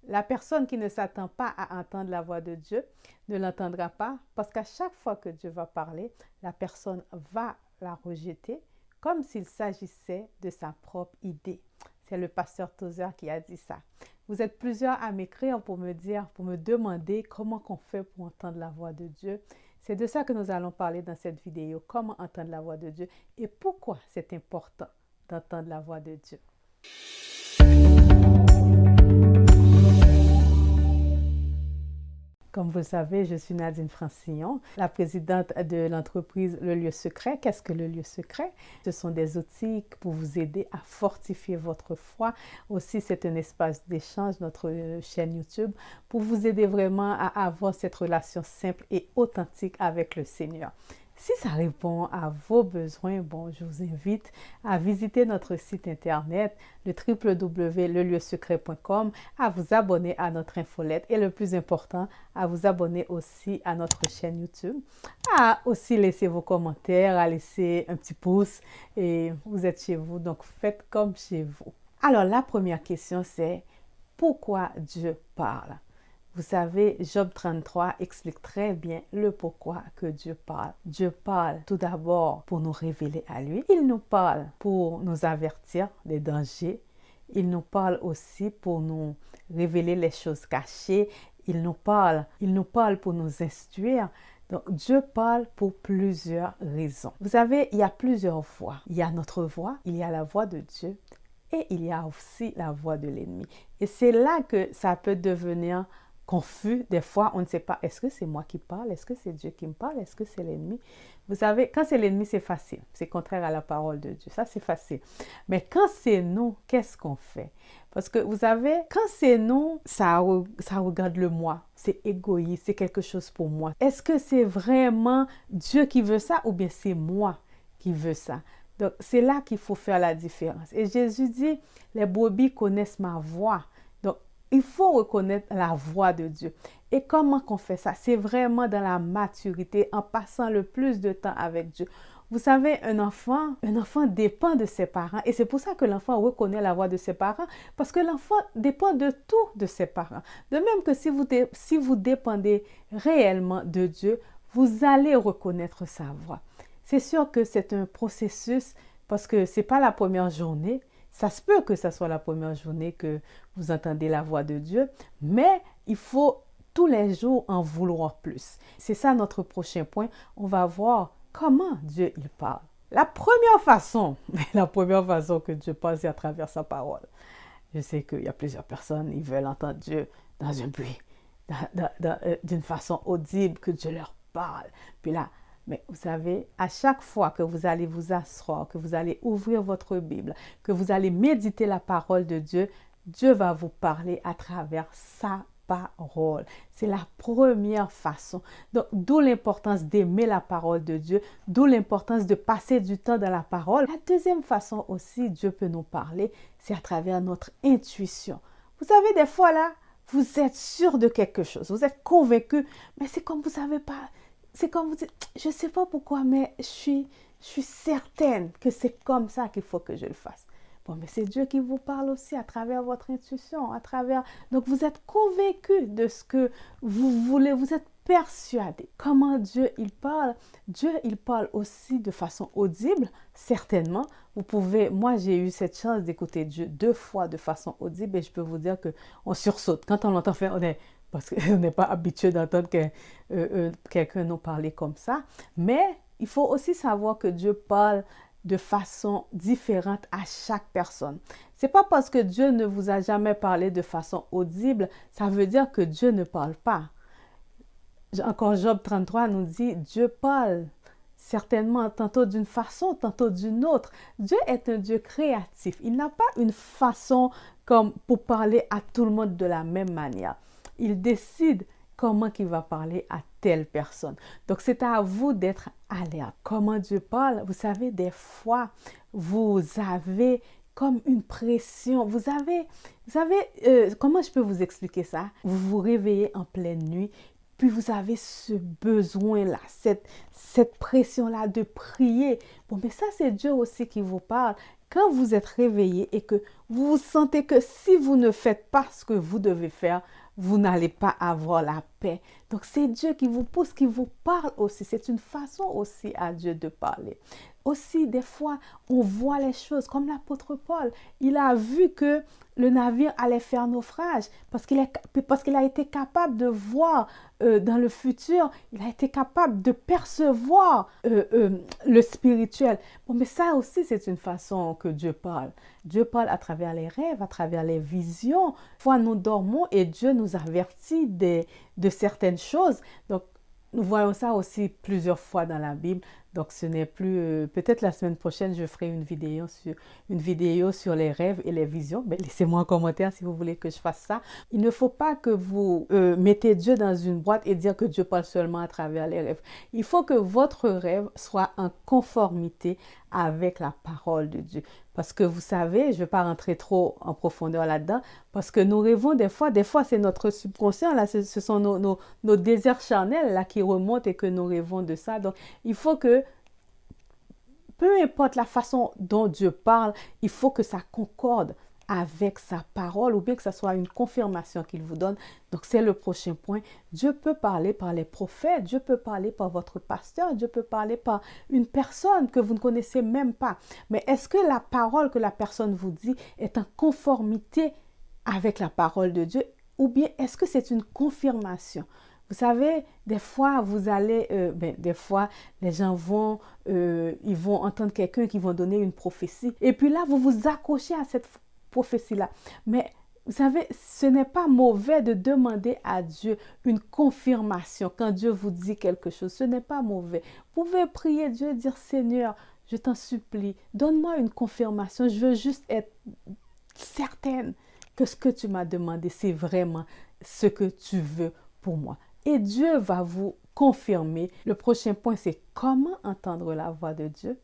La personne qui ne s'attend pas à entendre la voix de Dieu ne l'entendra pas parce qu'à chaque fois que Dieu va parler, la personne va la rejeter comme s'il s'agissait de sa propre idée. C'est le pasteur Tozer qui a dit ça. Vous êtes plusieurs à m'écrire pour me dire, pour me demander comment on fait pour entendre la voix de Dieu. C'est de ça que nous allons parler dans cette vidéo, comment entendre la voix de Dieu et pourquoi c'est important d'entendre la voix de Dieu. Comme vous le savez, je suis Nadine Francillon, la présidente de l'entreprise Le Lieu Secret. Qu'est-ce que le Lieu Secret? Ce sont des outils pour vous aider à fortifier votre foi. Aussi, c'est un espace d'échange, notre chaîne YouTube, pour vous aider vraiment à avoir cette relation simple et authentique avec le Seigneur. Si ça répond à vos besoins, je vous invite à visiter notre site internet, le www.lelieu-secret.com, à vous abonner à notre infolette et le plus important, à vous abonner aussi à notre chaîne YouTube, à aussi laisser vos commentaires, à laisser un petit pouce et vous êtes chez vous, donc faites comme chez vous. Alors la première question c'est pourquoi Dieu parle? Vous savez, Job 33 explique très bien le pourquoi que Dieu parle. Dieu parle tout d'abord pour nous révéler à lui. Il nous parle pour nous avertir des dangers. Il nous parle aussi pour nous révéler les choses cachées. Il nous parle pour nous instruire. Donc, Dieu parle pour plusieurs raisons. Vous savez, il y a plusieurs voix. Il y a notre voix, il y a la voix de Dieu et il y a aussi la voix de l'ennemi. Et c'est là que ça peut devenir confus. Des fois, on ne sait pas, est-ce que c'est moi qui parle? Est-ce que c'est Dieu qui me parle? Est-ce que c'est l'ennemi? Vous savez, quand c'est l'ennemi, c'est facile. C'est contraire à la parole de Dieu. Ça, c'est facile. Mais quand c'est nous, qu'est-ce qu'on fait? Parce que vous savez, quand c'est nous, ça regarde le moi. C'est égoïste, c'est quelque chose pour moi. Est-ce que c'est vraiment Dieu qui veut ça ou bien c'est moi qui veux ça? Donc, c'est là qu'il faut faire la différence. Et Jésus dit, les brebis connaissent ma voix. Donc, il faut reconnaître la voix de Dieu. Et comment qu'on fait ça? C'est vraiment dans la maturité, en passant le plus de temps avec Dieu. Vous savez, un enfant dépend de ses parents. Et c'est pour ça que l'enfant reconnaît la voix de ses parents, parce que l'enfant dépend de tout de ses parents. De même que si vous dépendez réellement de Dieu, vous allez reconnaître sa voix. C'est sûr que c'est un processus, parce que ce n'est pas la première journée. Ça se peut que ce soit la première journée que vous entendez la voix de Dieu, mais il faut tous les jours en vouloir plus. C'est ça notre prochain point. On va voir comment Dieu il parle. La première façon que Dieu parle, c'est à travers sa parole. Je sais qu'il y a plusieurs personnes, ils veulent entendre Dieu dans un bruit, d'une façon audible, que Dieu leur parle. Puis là, mais vous savez, à chaque fois que vous allez vous asseoir, que vous allez ouvrir votre Bible, que vous allez méditer la parole de Dieu, Dieu va vous parler à travers sa parole. C'est la première façon. Donc, d'où l'importance d'aimer la parole de Dieu, d'où l'importance de passer du temps dans la parole. La deuxième façon aussi, Dieu peut nous parler, c'est à travers notre intuition. Vous savez, des fois là, vous êtes sûr de quelque chose, vous êtes convaincu, mais c'est comme vous ne savez pas. C'est comme vous dites, je ne sais pas pourquoi, mais je suis certaine que c'est comme ça qu'il faut que je le fasse. Bon, mais c'est Dieu qui vous parle aussi à travers votre intuition, à travers... Donc, vous êtes convaincu de ce que vous voulez, vous êtes persuadé. Comment Dieu, il parle? Dieu, il parle aussi de façon audible, certainement. Vous pouvez... Moi, j'ai eu cette chance d'écouter Dieu 2 fois de façon audible et je peux vous dire qu'on sursaute. Quand on l'entend faire, on est... Parce qu'on n'est pas habitué d'entendre quelqu'un nous parler comme ça. Mais il faut aussi savoir que Dieu parle de façon différente à chaque personne. Ce n'est pas parce que Dieu ne vous a jamais parlé de façon audible, ça veut dire que Dieu ne parle pas. Encore Job 33 nous dit, Dieu parle certainement tantôt d'une façon, tantôt d'une autre. Dieu est un Dieu créatif. Il n'a pas une façon comme pour parler à tout le monde de la même manière. Il décide comment il va parler à telle personne. Donc, c'est à vous d'être alerte. Comment Dieu parle? Vous savez, des fois, vous avez comme une pression. Vous avez comment je peux vous expliquer ça? Vous vous réveillez en pleine nuit, puis vous avez ce besoin-là, cette pression-là de prier. Bon, mais ça, c'est Dieu aussi qui vous parle. quand vous êtes réveillé et que vous vous sentez que si vous ne faites pas ce que vous devez faire, vous n'allez pas avoir la paix. Donc, c'est Dieu qui vous pousse, qui vous parle aussi. C'est une façon aussi à Dieu de parler. Aussi, des fois, on voit les choses comme l'apôtre Paul. Il a vu que le navire allait faire naufrage parce qu'il a été capable de voir dans le futur, il a été capable de percevoir le spirituel. Bon, mais ça aussi, c'est une façon que Dieu parle. Dieu parle à travers les rêves, à travers les visions. Fois nous dormons et Dieu nous avertit de certaines choses. Donc, nous voyons ça aussi plusieurs fois dans la Bible. Donc, ce n'est plus... peut-être la semaine prochaine, je ferai une vidéo sur les rêves et les visions. Mais laissez-moi un commentaire si vous voulez que je fasse ça. Il ne faut pas que vous mettez Dieu dans une boîte et dire que Dieu parle seulement à travers les rêves. Il faut que votre rêve soit en conformité avec la parole de Dieu. Parce que vous savez, je ne vais pas rentrer trop en profondeur là-dedans, parce que nous rêvons des fois c'est notre subconscient, là, ce sont nos désirs charnels là, qui remontent et que nous rêvons de ça. Donc, il faut que, peu importe la façon dont Dieu parle, il faut que ça concorde avec sa parole ou bien que ce soit une confirmation qu'il vous donne. Donc, c'est le prochain point. Dieu peut parler par les prophètes, Dieu peut parler par votre pasteur, Dieu peut parler par une personne que vous ne connaissez même pas. Mais est-ce que la parole que la personne vous dit est en conformité avec la parole de Dieu ou bien est-ce que c'est une confirmation? Vous savez, des fois, des fois, les gens ils vont entendre quelqu'un qui va donner une prophétie. Et puis là, vous vous accrochez à cette prophétie-là. Mais vous savez, ce n'est pas mauvais de demander à Dieu une confirmation quand Dieu vous dit quelque chose. Ce n'est pas mauvais. Vous pouvez prier Dieu et dire, Seigneur, je t'en supplie, donne-moi une confirmation. Je veux juste être certaine que ce que tu m'as demandé, c'est vraiment ce que tu veux pour moi. Et Dieu va vous confirmer. Le prochain point, c'est comment entendre la voix de Dieu.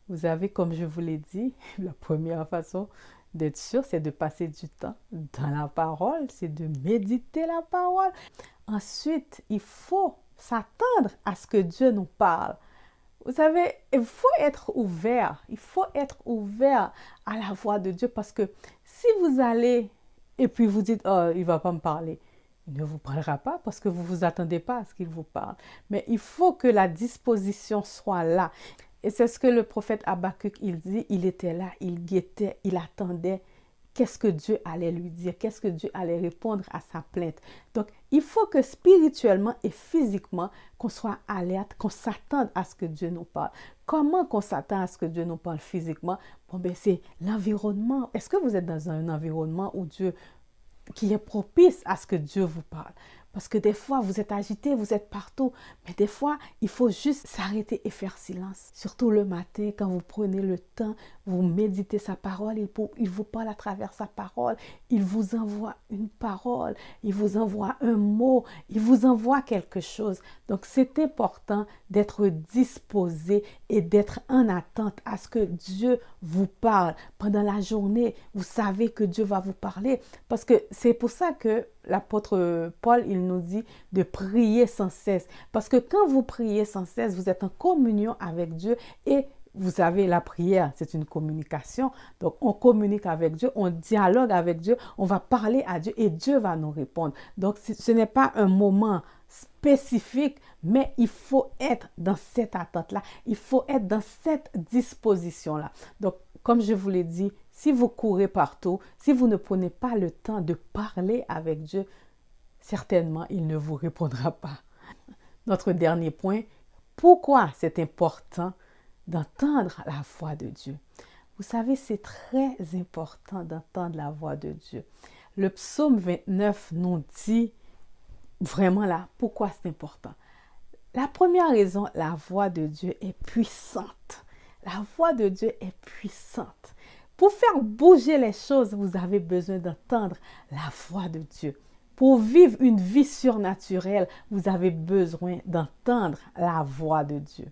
Vous avez, comme je vous l'ai dit, la première façon d'être sûr, c'est de passer du temps dans la parole, c'est de méditer la parole. Ensuite, il faut s'attendre à ce que Dieu nous parle. Vous savez, il faut être ouvert à la voix de Dieu parce que si vous allez et puis vous dites, oh, il ne va pas me parler, il ne vous parlera pas parce que vous ne vous attendez pas à ce qu'il vous parle. Mais il faut que la disposition soit là. Et c'est ce que le prophète Habakkuk, il dit, il était là, il guettait, il attendait. Qu'est-ce que Dieu allait lui dire? Qu'est-ce que Dieu allait répondre à sa plainte? Donc, il faut que spirituellement et physiquement, qu'on soit alerte, qu'on s'attende à ce que Dieu nous parle. Comment qu'on s'attend à ce que Dieu nous parle physiquement? Bon, ben, c'est l'environnement. Est-ce que vous êtes dans un environnement qui est propice à ce que Dieu vous parle? Parce que des fois, vous êtes agité, vous êtes partout. Mais des fois, il faut juste s'arrêter et faire silence. Surtout le matin, quand vous prenez le temps, vous méditez sa parole, il vous parle à travers sa parole. Il vous envoie une parole, il vous envoie un mot, il vous envoie quelque chose. Donc, c'est important d'être disposé et d'être en attente à ce que Dieu vous parle. Pendant la journée, vous savez que Dieu va vous parler. Parce que c'est pour ça que l'apôtre Paul, il nous dit de prier sans cesse. Parce que quand vous priez sans cesse, vous êtes en communion avec Dieu et vous savez, la prière, c'est une communication. Donc, on communique avec Dieu, on dialogue avec Dieu, on va parler à Dieu et Dieu va nous répondre. Donc, ce n'est pas un moment spécifique, mais il faut être dans cette attente-là. Il faut être dans cette disposition-là. Donc, comme je vous l'ai dit, si vous courez partout, si vous ne prenez pas le temps de parler avec Dieu, certainement, il ne vous répondra pas. Notre dernier point, pourquoi c'est important d'entendre la voix de Dieu? Vous savez, c'est très important d'entendre la voix de Dieu. Le psaume 29 nous dit vraiment là, pourquoi c'est important. La première raison, la voix de Dieu est puissante. La voix de Dieu est puissante. Pour faire bouger les choses, vous avez besoin d'entendre la voix de Dieu. Pour vivre une vie surnaturelle, vous avez besoin d'entendre la voix de Dieu.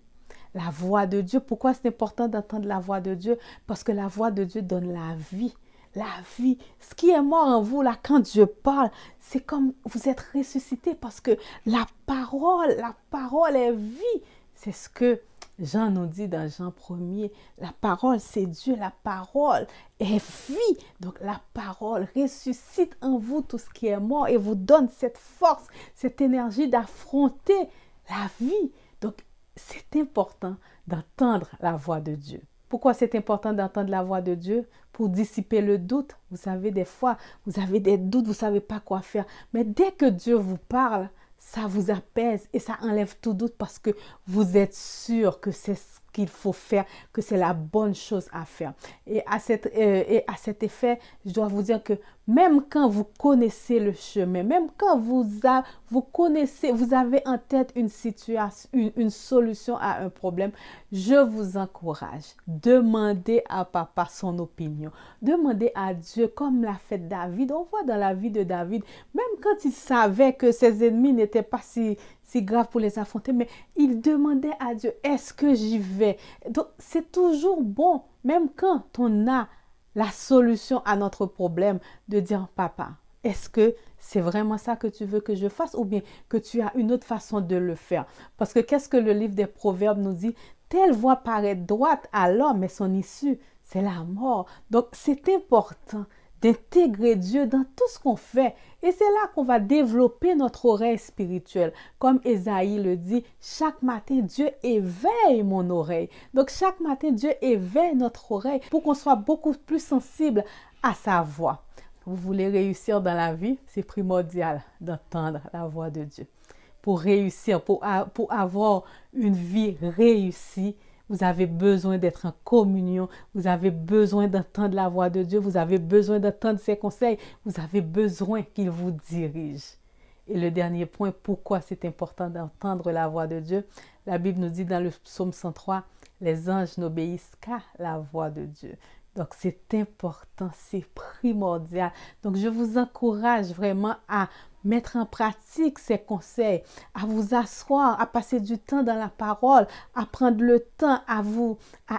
La voix de Dieu, pourquoi c'est important d'entendre la voix de Dieu? Parce que la voix de Dieu donne la vie. La vie, ce qui est mort en vous, là, quand Dieu parle, c'est comme vous êtes ressuscité parce que la parole est vie. C'est ce que Jean nous dit dans Jean 1er, la parole c'est Dieu, la parole est vie. Donc la parole ressuscite en vous tout ce qui est mort et vous donne cette force, cette énergie d'affronter la vie. Donc c'est important d'entendre la voix de Dieu. Pourquoi c'est important d'entendre la voix de Dieu? Pour dissiper le doute. Vous savez, des fois, vous avez des doutes, vous ne savez pas quoi faire. Mais dès que Dieu vous parle, ça vous apaise et ça enlève tout doute parce que vous êtes sûr que c'est ce qu'il faut faire, que c'est la bonne chose à faire. Et à cet effet, je dois vous dire que même quand vous connaissez le chemin, même quand vous connaissez, vous avez en tête une situation, une solution à un problème, je vous encourage, demandez à papa son opinion. Demandez à Dieu comme l'a fait David. On voit dans la vie de David, même quand il savait que ses ennemis n'étaient pas si grave pour les affronter, mais il demandait à Dieu, est-ce que j'y vais? Donc, c'est toujours bon, même quand on a la solution à notre problème, de dire, papa, est-ce que c'est vraiment ça que tu veux que je fasse ou bien que tu as une autre façon de le faire? Parce que qu'est-ce que le livre des Proverbes nous dit? Telle voie paraît droite à l'homme, mais son issue, c'est la mort. Donc, c'est important d'intégrer Dieu dans tout ce qu'on fait. Et c'est là qu'on va développer notre oreille spirituelle. Comme Ésaïe le dit, chaque matin, Dieu éveille mon oreille. Donc, chaque matin, Dieu éveille notre oreille pour qu'on soit beaucoup plus sensible à sa voix. Vous voulez réussir dans la vie, c'est primordial d'entendre la voix de Dieu. Pour réussir, pour avoir une vie réussie, vous avez besoin d'être en communion, vous avez besoin d'entendre la voix de Dieu, vous avez besoin d'entendre ses conseils, vous avez besoin qu'il vous dirige. Et le dernier point, pourquoi c'est important d'entendre la voix de Dieu? La Bible nous dit dans le psaume 103, les anges n'obéissent qu'à la voix de Dieu. Donc c'est important, c'est primordial. Donc je vous encourage vraiment à mettre en pratique ces conseils, à vous asseoir, à passer du temps dans la parole, à prendre le temps à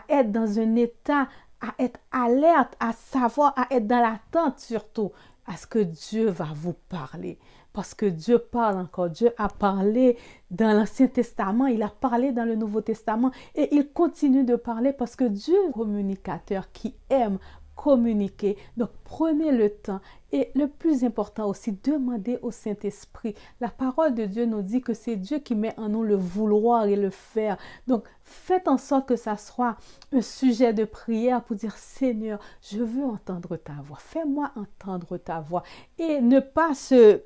être dans un état, à être alerte, à savoir, à être dans l'attente surtout, à ce que Dieu va vous parler. Parce que Dieu parle encore. Dieu a parlé dans l'Ancien Testament, il a parlé dans le Nouveau Testament et il continue de parler parce que Dieu est un communicateur qui aime communiquer. Donc, prenez le temps. Et le plus important aussi, demandez au Saint-Esprit. La parole de Dieu nous dit que c'est Dieu qui met en nous le vouloir et le faire. Donc, faites en sorte que ça soit un sujet de prière pour dire, Seigneur, je veux entendre ta voix. Fais-moi entendre ta voix. Et ne pas se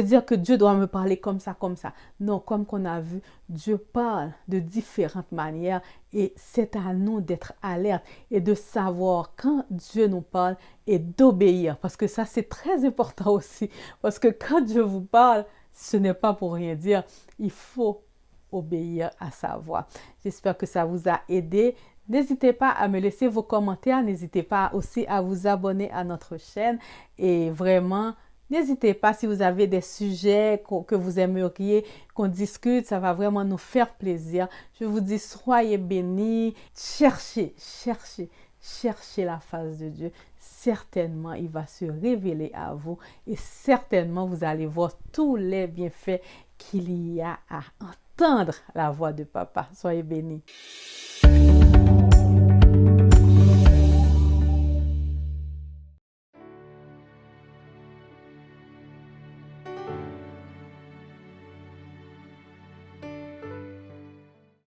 dire que Dieu doit me parler comme ça, comme ça. Non, comme qu'on a vu, Dieu parle de différentes manières et c'est à nous d'être alertes et de savoir quand Dieu nous parle et d'obéir. Parce que ça, c'est très important aussi. Parce que quand Dieu vous parle, ce n'est pas pour rien dire. Il faut obéir à sa voix. J'espère que ça vous a aidé. N'hésitez pas à me laisser vos commentaires. N'hésitez pas aussi à vous abonner à notre chaîne. Et vraiment, n'hésitez pas si vous avez des sujets que vous aimeriez qu'on discute. Ça va vraiment nous faire plaisir. Je vous dis, soyez bénis. Cherchez la face de Dieu. Certainement, il va se révéler à vous et certainement, vous allez voir tous les bienfaits qu'il y a à entendre la voix de papa. Soyez bénis.